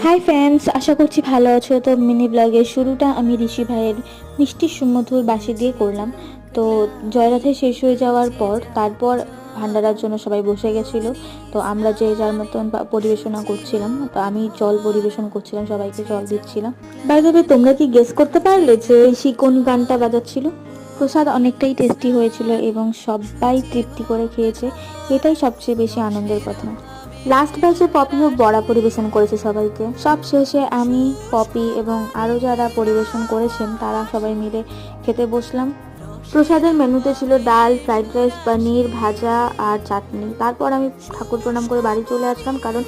Hi friends, আশা করছি ভালো আছো। তো মিনি ব্লগের শুরুটা আমি ঋষি ভাইয়ের মিষ্টি সুমধুর বাঁশি দিয়ে করলাম। তো জয়রাধে শেষ হয়ে যাওয়ার পর তারপর ভান্ডারার জন্য সবাই বসে গেছিলো। তো আমরা যে যার মতন পরিবেশনা করছিলাম, তো আমি জল পরিবেশন করছিলাম, সবাইকে জল দিচ্ছিলাম। বাই দ্য ওয়ে, তোমরা কি গেস করতে পারলে যে ঋষি কোন গানটা বাজাচ্ছিল? প্রসাদ অনেকটাই টেস্টি হয়েছিল এবং সবাই তৃপ্তি করে খেয়েছে, এটাই সবচেয়ে বেশি আনন্দের কথা। লাস্ট ব্যাচে পপিও বড়া পরিবেশন করেছে সবাইকে। সব শেষে আমি, পপি এবং আরও যারা পরিবেশন করেছেন তারা সবাই মিলে খেতে বসলাম। প্রসাদের মেনুতে ছিল ডাল, ফ্রাইড রাইস, পনির, ভাজা আর চাটনি। তারপর আমি ঠাকুর প্রণাম করে বাড়ি চলে আসলাম, কারণ